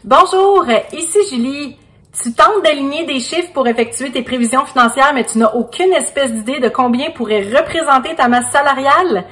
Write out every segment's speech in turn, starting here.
Bonjour, ici Julie. Tu tentes d'aligner des chiffres pour effectuer tes prévisions financières, mais tu n'as aucune espèce d'idée de combien pourrait représenter ta masse salariale?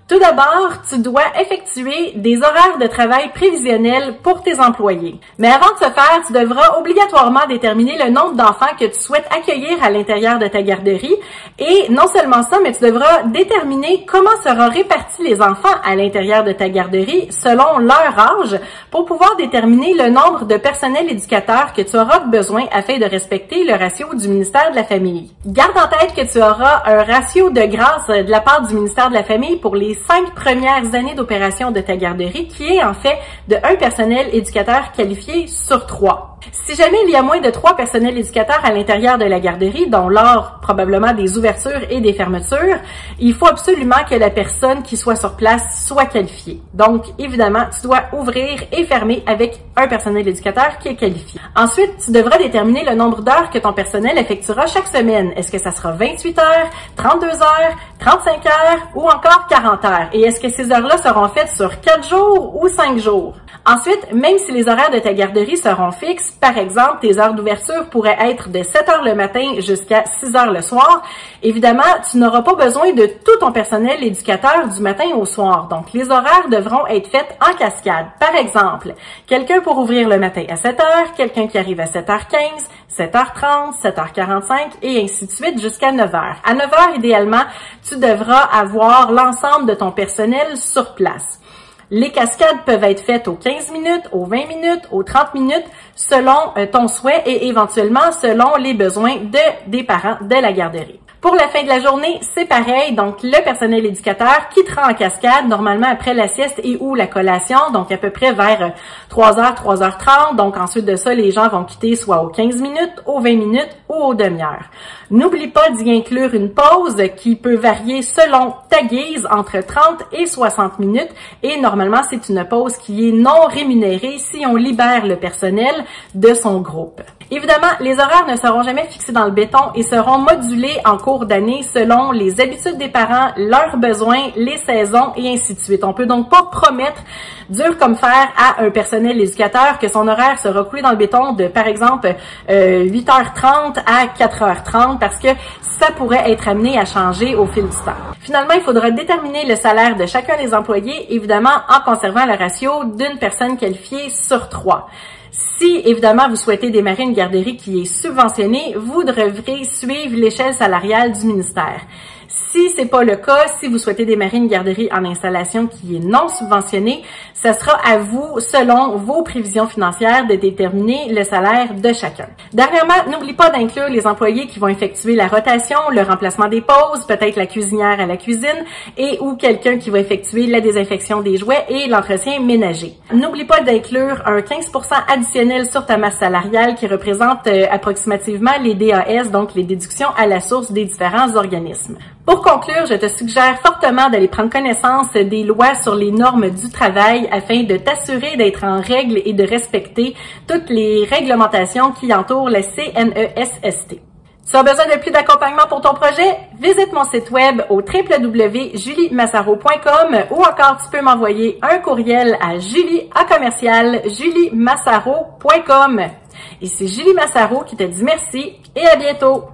Tout d'abord, tu dois effectuer des horaires de travail prévisionnels pour tes employés. Mais avant de ce faire, tu devras obligatoirement déterminer le nombre d'enfants que tu souhaites accueillir à l'intérieur de ta garderie. Et non seulement ça, mais tu devras déterminer comment seront répartis les enfants à l'intérieur de ta garderie selon leur âge pour pouvoir déterminer le nombre de personnels éducateurs que tu auras besoin afin de respecter le ratio du ministère de la Famille. Garde en tête que tu auras un ratio de grâce de la part du ministère de la Famille pour les 5 premières années d'opération de ta garderie, qui est en fait de 1 personnel éducateur qualifié sur 3. Si jamais il y a moins de 3 personnels éducateurs à l'intérieur de la garderie, dont lors probablement des ouvertures et des fermetures, il faut absolument que la personne qui soit sur place soit qualifiée. Donc, évidemment, tu dois ouvrir et fermer avec un personnel éducateur qui est qualifié. Ensuite, tu devras déterminer le nombre d'heures que ton personnel effectuera chaque semaine. Est-ce que ça sera 28 heures, 32 heures, 35 heures ou encore 40 heures? Et est-ce que ces heures-là seront faites sur 4 jours ou 5 jours? Ensuite, même si les horaires de ta garderie seront fixes, par exemple, tes heures d'ouverture pourraient être de 7 heures le matin jusqu'à 6 heures le soir, évidemment, tu n'auras pas besoin de tout ton personnel éducateur du matin au soir. Donc, les horaires devront être faits en cascade. Par exemple, quelqu'un pour ouvrir le matin à 7 heures, quelqu'un qui arrive à 7h15, 7h30, 7h45 et ainsi de suite jusqu'à 9h. À 9h, idéalement, tu devras avoir l'ensemble de ton personnel sur place. Les cascades peuvent être faites aux 15 minutes, aux 20 minutes, aux 30 minutes, selon ton souhait et éventuellement selon les besoins des parents de la garderie. Pour la fin de la journée, c'est pareil. Donc, le personnel éducateur quittera en cascade, normalement après la sieste et ou la collation, donc à peu près vers 3h, 3h30. Donc, ensuite de ça, les gens vont quitter soit aux 15 minutes, aux 20 minutes ou aux demi-heures. N'oublie pas d'y inclure une pause qui peut varier selon ta guise entre 30 et 60 minutes. Et normalement, c'est une pause qui est non rémunérée si on libère le personnel de son groupe. Évidemment, les horaires ne seront jamais fixés dans le béton et seront modulés en cours d'année selon les habitudes des parents, leurs besoins, les saisons et ainsi de suite. On peut donc pas promettre dur comme fer à un personnel éducateur que son horaire sera coulé dans le béton de, par exemple, 8h30 à 4h30 parce que ça pourrait être amené à changer au fil du temps. Finalement, il faudra déterminer le salaire de chacun des employés, évidemment en conservant le ratio d'une personne qualifiée sur 3. Si, évidemment, vous souhaitez démarrer une garderie qui est subventionnée, vous devrez suivre l'échelle salariale du ministère. Si c'est pas le cas, si vous souhaitez démarrer une garderie en installation qui est non subventionnée, ce sera à vous, selon vos prévisions financières, de déterminer le salaire de chacun. Dernièrement, n'oublie pas d'inclure les employés qui vont effectuer la rotation, le remplacement des pauses, peut-être la cuisinière à la cuisine et ou quelqu'un qui va effectuer la désinfection des jouets et l'entretien ménager. N'oublie pas d'inclure un 15% additionnel sur ta masse salariale qui représente approximativement les DAS, donc les déductions à la source des différents organismes. Pour conclure, je te suggère fortement d'aller prendre connaissance des lois sur les normes du travail afin de t'assurer d'être en règle et de respecter toutes les réglementations qui entourent la CNESST. Tu as besoin de plus d'accompagnement pour ton projet? Visite mon site web au www.juliemassaro.com ou encore tu peux m'envoyer un courriel à julie@juliemassaro.com. Et c'est Julie Massaro qui te dit merci et à bientôt!